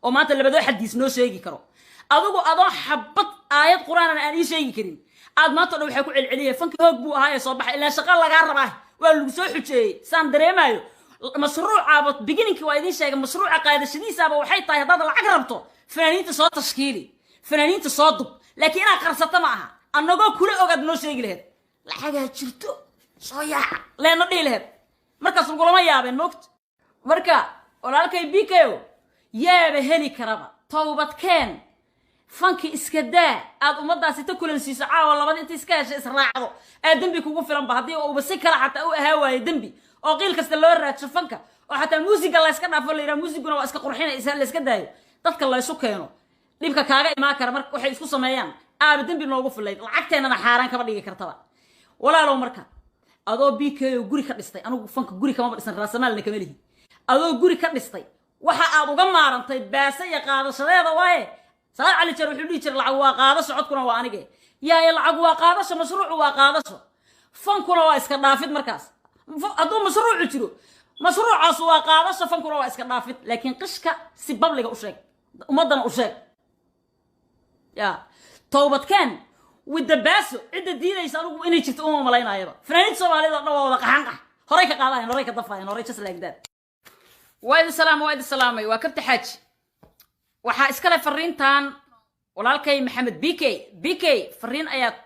oo maanta labadoo xadiis noo sheegi karo adigu adoo xabad aayad quraan aan ii sheegi karin aad maanta dhow waxa ku celceliyay fankii hoog buu ahaa ee soo baxay ilaa shaqo laga rabaa waa lagu soo xujeeyay saan dareemayo mashruuca beginning waa idin sheegay mashruuca qaadashadiisa waxay tahay haddaad lacag rabto fanaaniinta soo tashkiili fanaaniinta soo dub laakiin inaad qarsato ma aha annagoo kula ogaad noo sheegi lahayd lacagaa jirto soo yaaca leena dhihi lahayd markaas lagulama yaabeen moogta marka walaalkay biko yaaba heli karaba towbadkeen fanki iska daa aad ummadaasi ta kulansiiso caawa labada inta iska heshay israacdo aad dambi kugu filan ba haddii uu si kala xataa u ahaa waayo dambi oo qiil kasta loo raadsho fanka oo xataa muusiga la iska dhaafo la yiraahdo muusiguna waa iska qurxinaysa la iska daayo dadka la isu keeno dhibka kaaga imaan kara marka waxay isku sameeyaan aaba dambi noogu filayd lacagteena xaaraan kaba dhigi kartaba walaalow marka adoo biko guri ka dhistay anigu fanka guri kama dhisan raasamaalna kama lihi adoo guri ka dhistay waxa aad uga maarantay baasa iyo qaadashadeeda waaye salaad cali jar wuxuu dhigi jiray lacag waa qaadasho codkuna waa anige yaa lacag waa qaadasho mashruucu waa qaadasho fankuna waa iska dhaafid markaas hadduu mashruucu jiro mashruucaas waa qaadasho fankuna waa iska dhaafid laakiin qishka si babliga u sheeg ummadana u sheeg yaa towbadkeen wada baaso cidda diidaysa anigu inay jirto uma malaynayaba fanaaniinta soomaalida oo dhan waa wada qaxanqax horay ka qaadayaan horay ka dafayaan horay just like that waid salaamay waa kabta xaaji waxaa iskale fariintan walaalkay maxamed bk fariin ayaad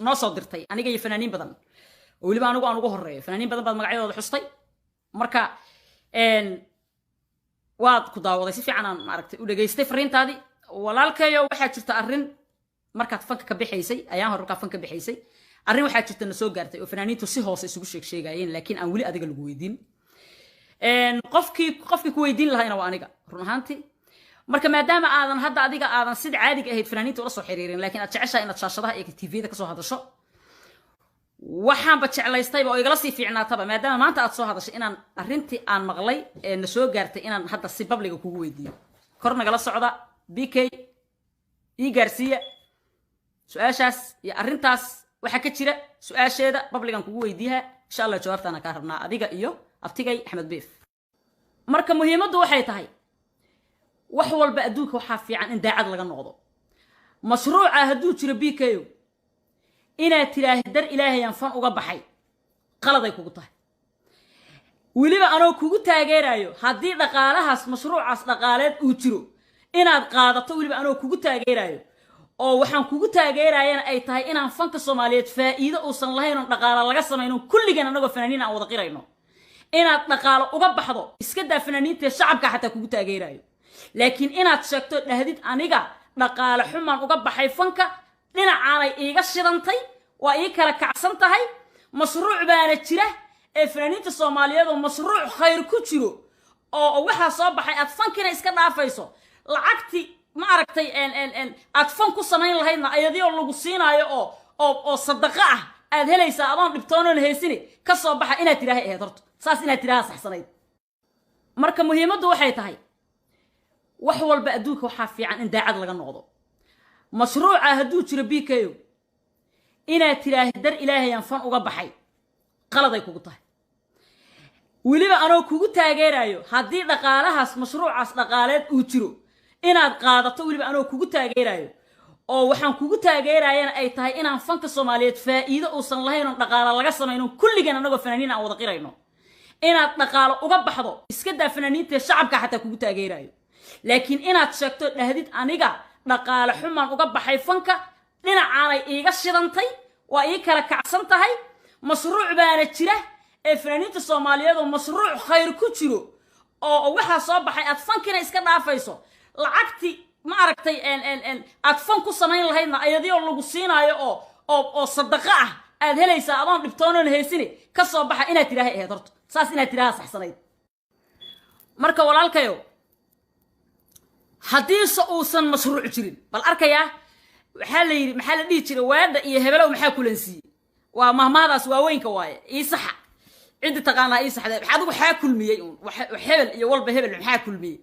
noo soo dirtay aniga iyo fanaaniin badan oo weliba anigu aan ugu horeeyo fanaaniin badan baad magacyadooda xustay marka waad ku daawaday si fiican aan maaragtay u dhageystay fariintaadii walaalkayo waxaa jirta arrin markaad fanka ka bixaysay ayaan hore markaad fanka bixaysay arrin waxaa jirta na soo gaartay oo fanaaniintu si hoose isugu sheegayeen laakiin aan weli adiga lagu weydiin qofkii ku weydiin lahayna waa aniga run ahaantii marka maadaama aadan hadda adiga aadan sida caadiga ahayd fanaaniinta ula soo xiriirin laakiin aad jeceshahay inaad shaashadaha iyo tvda ka soo hadasho waxaanba jeclaystayba oo igala sii fiicnaataba maadaama maanta aad soo hadashay inaan arrintii aan maqlay ee na soo gaartay inaan hadda si babliga kugu weydiiyo kor nagala socda bk ii gaarsiiya su-aashaas iyo arrintaas waxaa ka jira su-aasheeda babligan kugu weydiiyaha insha allah jawaabtaana kaa rabnaa adiga iyo abtigay axmed beef marka muhiimaddu waxay tahay wax walba adduunka waxaa fiican in daacad laga noqdo mashruuca hadduu jiro bko inaad tiraahid dar ilaahayaan fan uga baxay qaladay kugu tahay weliba anoo kugu taageerayo haddii dhaqaalahaas mashruucaas dhaqaaleed uu jiro inaad qaadato weliba anoo kugu taageerayo oo waxaan kugu taageerayana ay tahay inaan fanka soomaaliyeed faa'iido uusan lahayn oo dhaqaala laga samayno kulligeen anagoo fanaaniin aan wada qirayno inaad dhaqaalo uga baxdo iska daa fanaaniinta shacabka xataa kugu taageerayo laakiin inaad sheegto dhahdid aniga dhaqaale xumaan uga baxay fanka dhinacaanay iiga shidantay waa ii kala kacsan tahay mashruuc baana jira ee fanaaniinta soomaaliyeed oo mashruuc khayr ku jiro oo waxaa soo baxay aad fankina iska dhaafayso lacagti ma aragtay aad fan ku samayn lahaydna ayadii oo lagu siinaayo oo sadaqa ah aad helaysaa adoon dhibtoonoon haysini ka soo baxa inaad tidhaahay ahayd horto saas inaad tidhaaha saxsanayd marka muhiimaddu waxay tahay wax walba adduunka waxaa fiican in daacad laga noqdo mashruuca hadduu jiro bko inaad tiraahid dar ilaahayaan fan uga baxay qaladay kugu tahay weliba anoo kugu taageerayo haddii dhaqaalahaas mashruucaas dhaqaaleed uu jiro inaad qaadato weliba anoo kugu taageerayo oo waxaan kugu taageerayana ay tahay inaan fanka soomaaliyeed faa'iido uusan lahayn oo dhaqaala laga samayno kulligeen anagoo fanaaniin aan wada qirayno inaad dhaqaalo uga baxdo iska daa fanaaniinta shacabka xataa kugu taageerayo laakiin inaad sheegto dhahdid aniga dhaqaale xumaan uga baxay fanka dhinacaanay iiga shidantay waa ii kala kacsan tahay mashruuc baana jira ee fanaaniinta soomaaliyeed oo mashruuc khayr ku jiro oo waxaa soo baxay aad fankina iska dhaafayso lacagti ma aragtay aad fan ku samayn lahaydna ayadii oo lagu siinaayo oo sadaqa ah aad helaysaa adoon dhibtoonoon haysini ka soo baxa inaad tidhaahay ahayd horto saas inaad tidhaaha saxsanayd marka walaalkayo haddiise uusan mashruuc jirin bal arkayaa waxaa la yidhi maxaa la dhihi jiray waadha iyo hebelow maxaa kulansiiyey waa mahmaadaas waaweynka waaye ii saxa ciddi taqaanaa ii saxda adigu waxaa kulmiyey hebel iyo walba hebel maxaa kulmiyey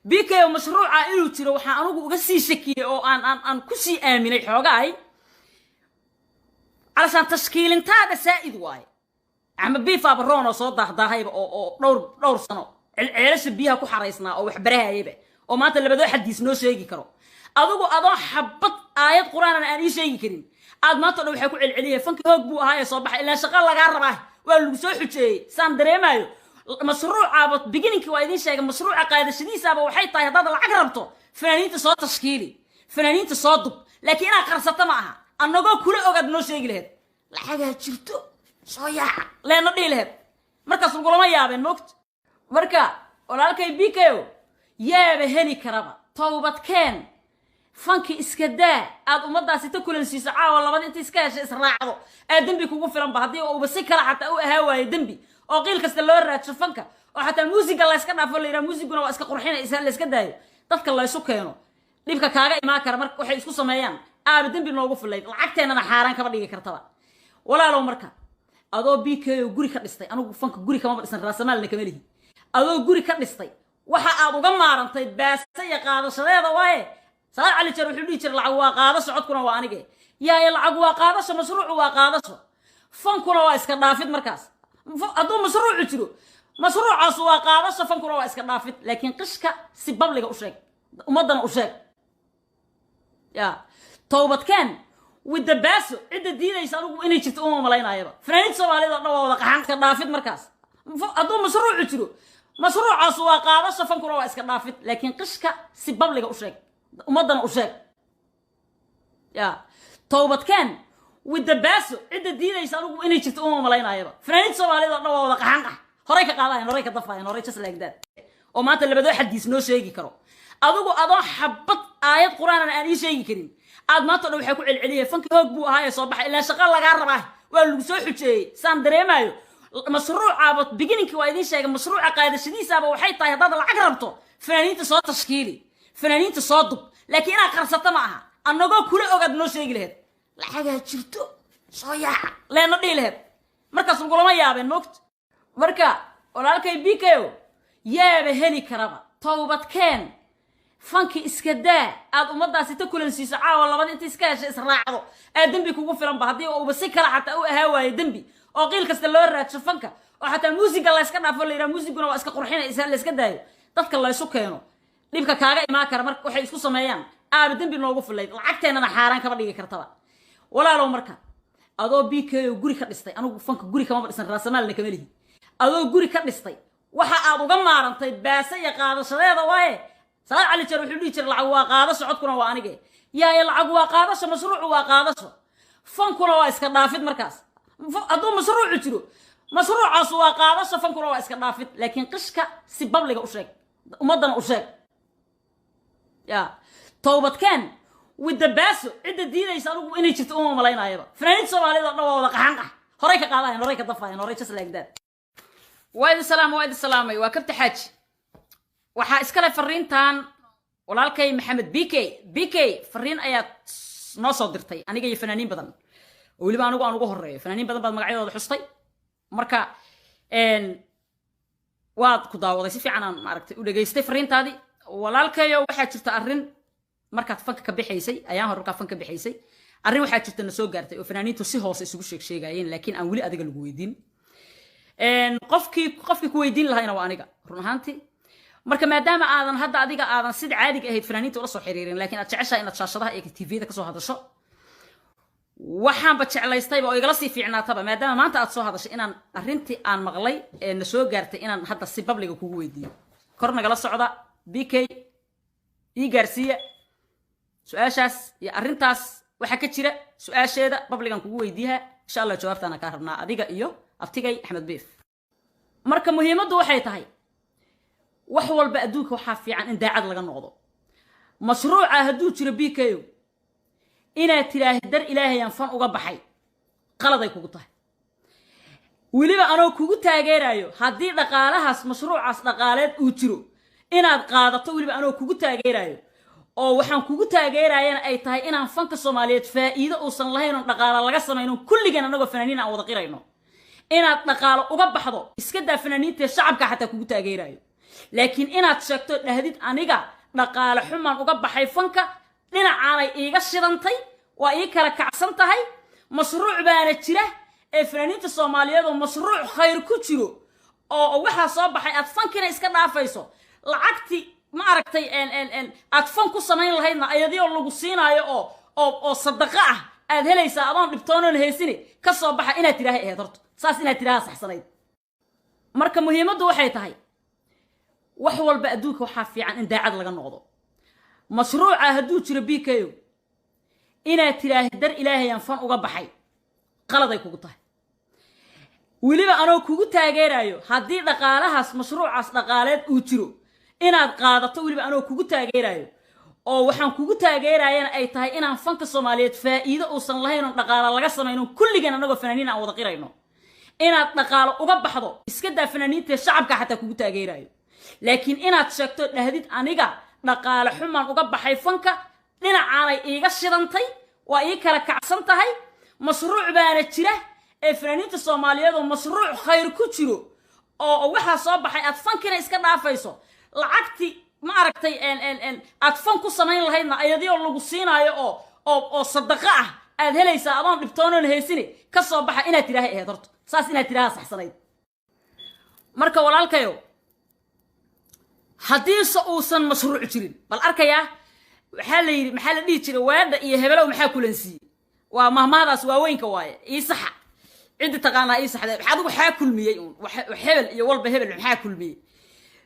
bko mashruuca inuu jiro waxaa anigu uga sii shakiyey oo aan ku sii aaminay xoogaay calashaan tashkiilintaada saa'id waaye ama biifaaba roon oo soo daahdahayba oo dhowr sano ceelasha biyaha ku xaraysnaa oo wax barahayaba oo maanta labadoo xadiis noo sheegi karo adigu adoo xabad aayad quraan aan ii sheegi karin aad maanta dhow waxa ku celceliyay fanki hoog buu ahaa ee soo baxay ilaa shaqo laga rabaa waa lagu soo xujeeyay saan dareemayo mashruuca beginning waa idin sheegay mashruuca qaadashadiisa waxay tahay hadaad lacag rabto fanaaniinta soo tashkiili fanaaniinta soo dub laakiin inaad qarsato ma aha annagoo kula ogaad noo sheegi lahayd lacagaa jirto soo yaaca leena dhihi lahayd markaas lagulama yaabeen moogta marka walaalkay biko yaaba heli karaba towbadkeen fanki iska daa aad ummadaasi ta kulansiiso caawa labada inta iska heshay israacdo aad dambi kugu filan ba haddii uu si kala xataa u ahaa waayo dambi oo qiil kasta loo raadsho fanka oo xataa muusiga la iska dhaafo la yidhaha muusiguna waa iska qurxinaysa la iska daayo dadka la isu keeno dhibka kaaga imaan kara marka waxay isku sameeyaan aaba dambi noogu filayd lacagteennana xaaraan kama dhigi kartaba walaalow marka adoo biko guri ka dhistay anigu fanka guri kama dhisan raasamaalna kama lihi adoo guri ka dhistay waxa aad uga maarantay baasta iyo qaadashadeeda waaye salaad cali jar wuxuu dhihi jiray lacag waa qaadasho codkuna waa anige yaa lacag waa qaadasho mashruucu waa qaadasho fankuna waa iska dhaafid markaas hadduu mashruucu jiro mashruucaas waa qaadasho fankuna waa iska dhaafid laakiin qishka si babliga u sheeg ummadana u sheeg ya towbadkeen widabaaso cidda diidaysa anigu inay jirto uma malaynaayaba fanaaniinta soomaalida dhan waa wada qaxan iska dhaafid markaas hadduu mashruucu jiro mashruucaas waa qaadasho fankuna waa iska dhaafid laakiin qishka si babliga u sheeg ummadana u sheeg ya towbadkeen widabaaso cidda diidaysa anigu inay jirto uma malaynaayaba fanaaniinta soomaalida dhan waa wada qaxan horay ka qaadayan horay ka dafayan horay just like that oo maanta labadoo xadiis noo sheegi karo adigu adoo xabad aayad quraan aan ii sheegi karin aad maanta dhow waxa ku celceliyay fanki hoog buu ahaa ee soo baxay ilaa shaqo laga rabaa waa lagu soo xujeeyay saan dareemayo mashruuca beginning waa idin sheegay mashruuca qaadashadiisa waxay tahay hadaad lacag rabto fanaaniinta soo tashkiili fanaaniinta soo dub laakiin inaad qarsato ma aha annagoo kula ogaad noo sheegi lahayd lacagaa jirto soo yaaca leena dhihi lahayd markaas lagulama yaabeen moogta marka walaalkay biko yaaba heli karaba towbadkeen fanki iska daa aad ummadaasi ta kulansiiso caawa labada inta iska heshay israacdo aad dambi kugu filan ba haddii uu si kala xataa u ahaa waayo dambi oo qiil kasta loo raadsho fanka oo xataa muusiga la iska dhaafo la yidhaha muusiguna waa iska qurxinaysa la iska daayo dadka la isu keeno dhibka kaaga imaan kara marka waxay isku sameeyaan aaba dambi noogu filayd lacagteennana xaaraan kama dhigi kartaba walaalow marka adoo biko guri ka dhistay anigu fanka guri kama dhisan raasamaalna kama lihi adoo guri ka dhistay waxa aad uga maarantay baasta iyo qaadashadeeda waaye salaad cali jar wuxuu dhihi jiray lacag waa qaadasho codkuna waa anige yaa lacag waa qaadasho mashruucu waa qaadasho fankuna waa iska dhaafid markaas hadduu mashruucu jiro mashruucaas waa qaadasho fankuna waa iska dhaafid laakiin qishka si babliga u sheeg ummadana u sheeg ya towbadkeen widabaaso cidda diidaysa anigu inay jirto uma malaynaayaba fanaaniinta soomaalida dhan waa wada qaxan horay ka qaadayan horay ka dafayan horay just like that وايد سلامي وكبت حاج waxaa iskale fariintan walaalkay maxamed bk fariin ayaa noo soo dirtay aniga iyo fanaaniin badan oo waliba anigu aan ugu horeeyo fanaaniin badan baad magacyadooda xustay marka waad ku daawaday si fiican aan maaragtay u dhageystay fariintaadii walaalkayo waxaa jirta arrin markaad fanka ka bixaysay ayaan hore markaa fanka bixaysay arrin waxaa jirta na soo gaartay oo fanaaniintu si hoose isugu sheegayeen laakiin aan weli adiga lagu weydiin qofkii ku weydiin lahayna waa aniga run ahaantii marka maadaama aadan hadda adiga aadan sida caadiga ahayd fanaaniinta ula soo xiriirin laakiin aad jeceshahay inaad shaashadaha iyo tvda kasoo hadasho waxaanba jeclaystayba oo igala sii fiicnaataba maadaama maanta aad soo hadashay inaan arrintii aan maqlay ee na soo gaartay inaan hadda si babliga kugu weydiiyo kor nagala socda bk ii gaarsiiya su-aashaas iyo arrintaas waxaa ka jira su-aasheeda babligan kugu weydiiyaha insha allah jawaabtaana kaa rabnaa adiga iyo abtigay axmed biif marka muhiimaddu waxay tahay wax walba adduunka waxaa fiican in daacad laga noqdo mashruuca hadduu jiro bko inaad tiraahid dar ilaahayaan fan uga baxay qaladay kugu tahay weliba anoo kugu taageerayo haddii dhaqaalahaas mashruucaas dhaqaaleed uu jiro inaad qaadato weliba anoo kugu taageerayo oo waxaan kugu taageerayana ay tahay inaan fanka soomaaliyeed faa'iido uusan lahayn oo dhaqaala laga samayno kulligeen anagoo fanaaniin aan wada qirayno inaad dhaqaalo uga baxdo iska daa fanaaniinta shacabka xataa kugu taageerayo laakiin inaad sheegto dhahdid aniga dhaqaale xumaan uga baxay fanka dhinacaanay iiga shidantay waa ii kala kacsan tahay mashruuc baana jira ee fanaaniinta soomaaliyeed oo mashruuc khayr ku jiro oo waxaa soo baxay aad fankina iska dhaafayso lacagti ما aragtay aad fan ku samayn lahaydna ayadoo lagu siinaayo oo sadaqa ah aad helaysaa adoon dhibtoonan heysini ka soo baxa inaad tiraahay ahayd horto saas inaad tiraaha saxsanayd marka muhiimaddu waxay tahay wax walba adduunka waxaa fiican in daacad laga noqdo mashruuca hadduu jiro bikayo inaad tiraahay dar ilaahayaan fan uga baxay qaladay kugu tahay weliba anoo kugu taageerayo haddii dhaqaalahaas mashruucaas dhaqaaleed uu jiro inaad qaadato weliba anoo kugu taageerayo oo waxaan kugu taageerayana ay tahay inaan fanka Soomaaliyeed faa'iido uusan lahayn oo dhaqaale laga sameeyno kulligan anagoo fanaaniin aan wada qirayno inaad dhaqaale uga baxdo iska daa fanaaniinta shacabka xataa kugu taageerayo laakiin inaad sheegto dhahdid aniga dhaqaale xumaan uga baxay fanka dhinacaanay iiga shidantay waa ii kala kacsan tahay mashruuc baana jira ee fanaaniinta Soomaaliyeed oo mashruuc khayr ku jiro oo waxa soo baxay aad fankina iska dhaafayso lacagti ma aragtay aad fan ku samayn lahaydna ayadoo lagu siinaayo oo sadaqa ah aad helaysaa adoon dhibtoonan heysini ka soo baxa inaad tiraahay ahayd horto saas inaad tiraaha saxsanayd marka walaalkayo haddii uusan mashruuc jirin bal arkaya waxaa la yiri maxaa la dhihi jiray waada iyo hebelow maxaa kulansiiyey waa mahmaadaas waaweynka waaye ii saxa cid taqaanaa ii saxday waxa adigu xaa kulmiyey hebel iyo walba hebel maxaa kulmiyey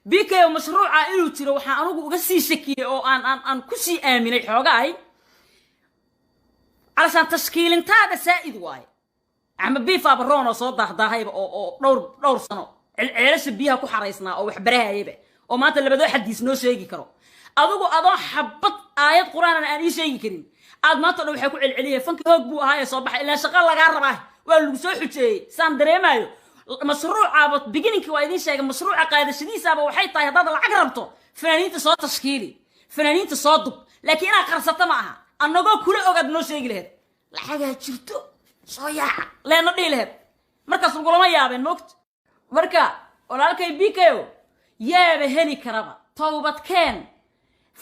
bikayo mashruuca inuu jiro waxa anigu uga sii shakiyay oo aan ku sii aaminay xoogaay علشان تشكيل تادا سائد واي عم بيفا برونا صوت ضهضاهيب او دور سنه عيلاش بيها ku xareysna oo wax barahaayba oo maanta labado xadiis noo sheegi karo adigu adoo xabad aayad quraan aan ii sheegi karin aad maanta waxay ku cilciliyay fanka hoog buu ahaay soo baxay ilaa shaqo laga rabaa waa lagu soo xujeeyay saan dareemayo mashruuca bad beginning waa idin sheegay mashruuca qaadashadiisa waxay tahay hadda lacag rabto fanaaniinta soo tashkiili fanaaniinta soo dub laakiin aan qarsato ma aha annagoo kula ogaad noo sheegi lahayd lacagaa jirto soo yaaca leena dhihi lahayd markaas lagulama yaabeen moogta marka walaalkay bikayo yaaba heli karaba towbadkeen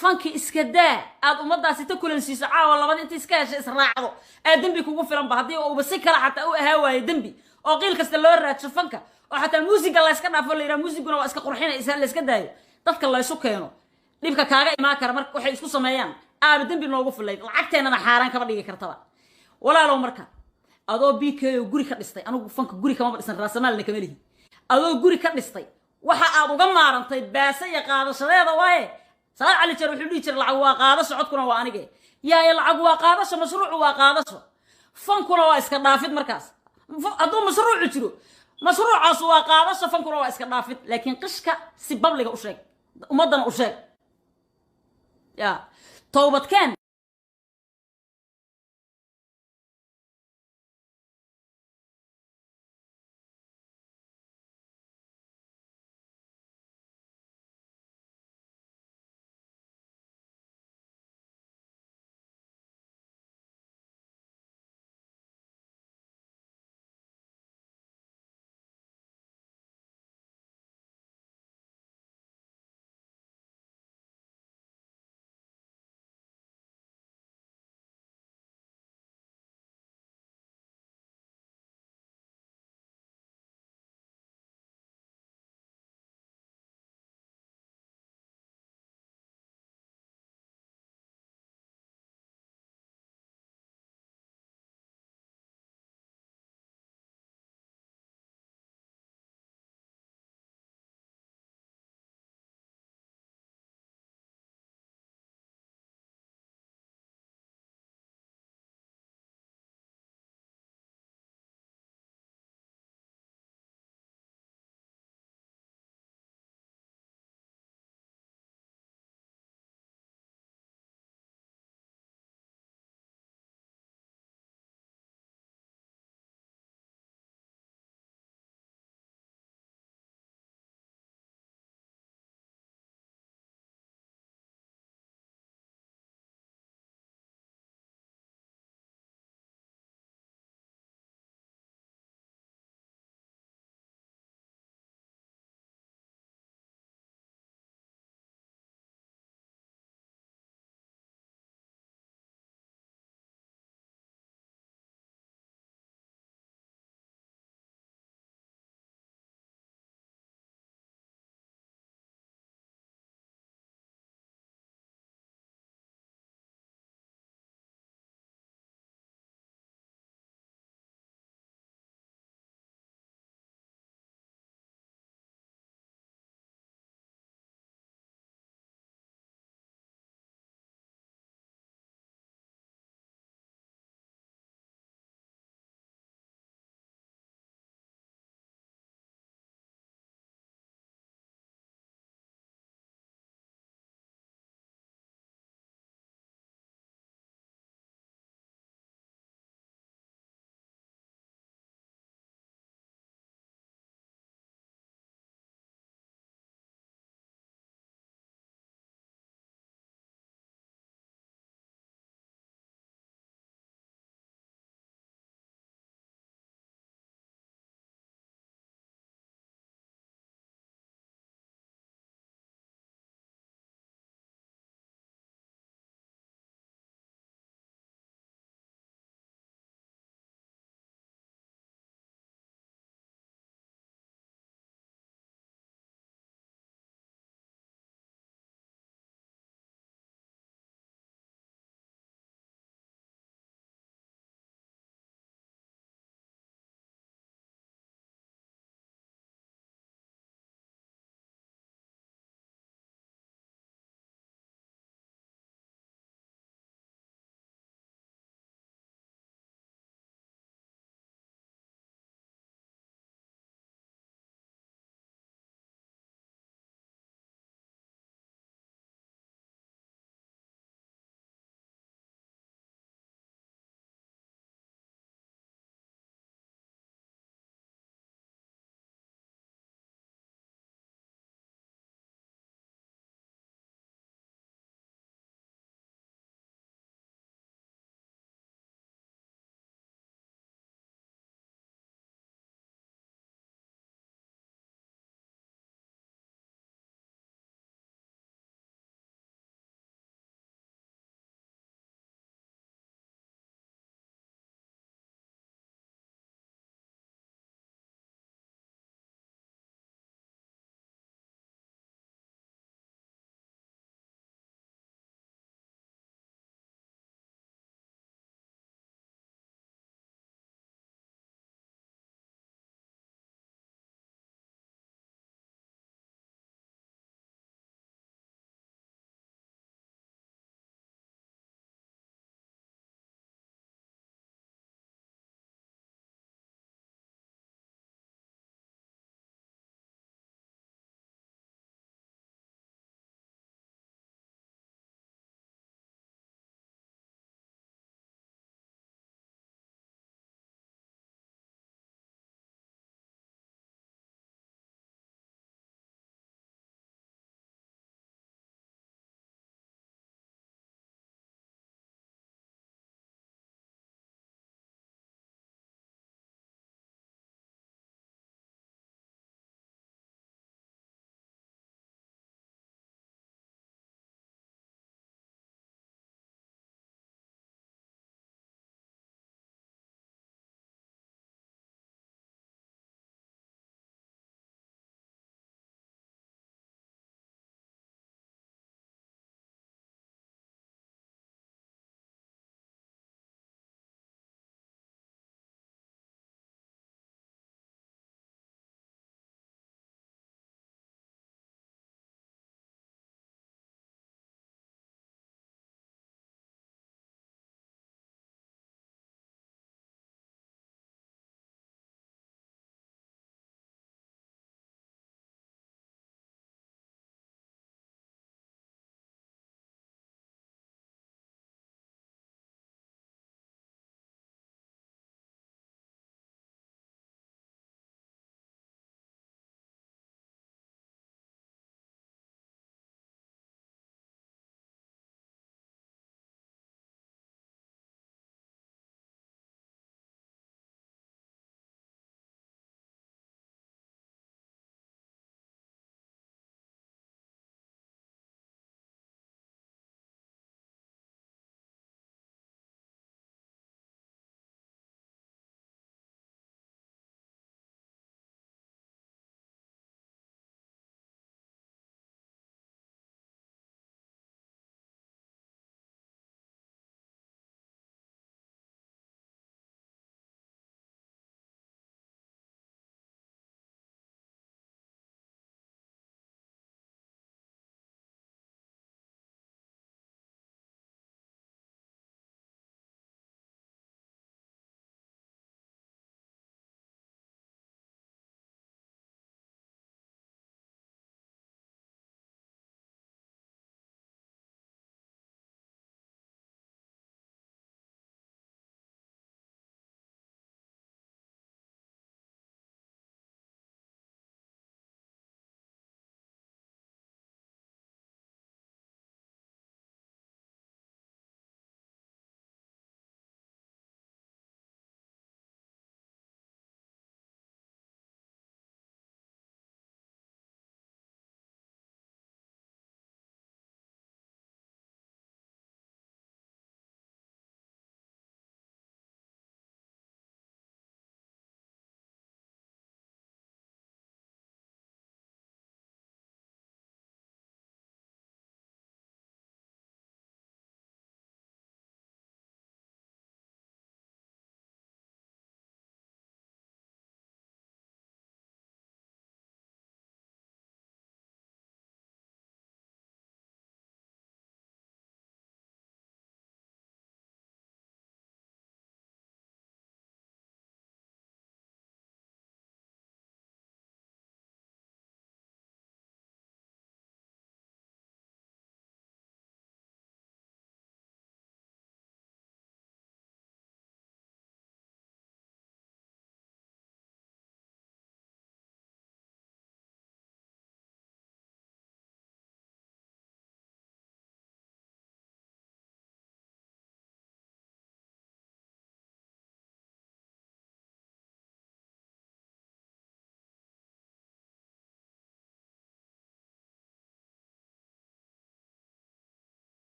fanki iska daa aad ummadaasi ta kulansiiso caawa labada inta iska heshay israacdo aad dambi kugu filan ba haddii uu basi kala xataa u ahaa waaye dambi oo qiil kasta loo raadsho fanka oo xataa muusiga la iska dhaafo la yiraahdo muusiguna waa iska qurxinaysa la iska daayo dadka la isu keeno dhibka kaaga imaan kara marka waxay isku sameeyaan aad dambi noogu filayd lacagteena xaaraan kaba dhigi kartaba walaalow marka adoo bikayo guri ka dhistay anigu fanka guri kama dhisan raasamaalna kama lihi adoo guri ka dhistay waxa aad uga maarantay baasa iyo qaadashadeeda waaye salaad cali jar wuxuu dhigi jiray lacag waa qaadasho codkuna waa anige yaa lacag waa qaadasho mashruucu waa qaadasho fankuna waa iska dhaafid markaas adoo mashruucu jiro mashruucaas waa qaadasho fankuna waa iska dhaafid laakiin qishka si babliga u sheeg ummadana u sheeg ya towbadkeen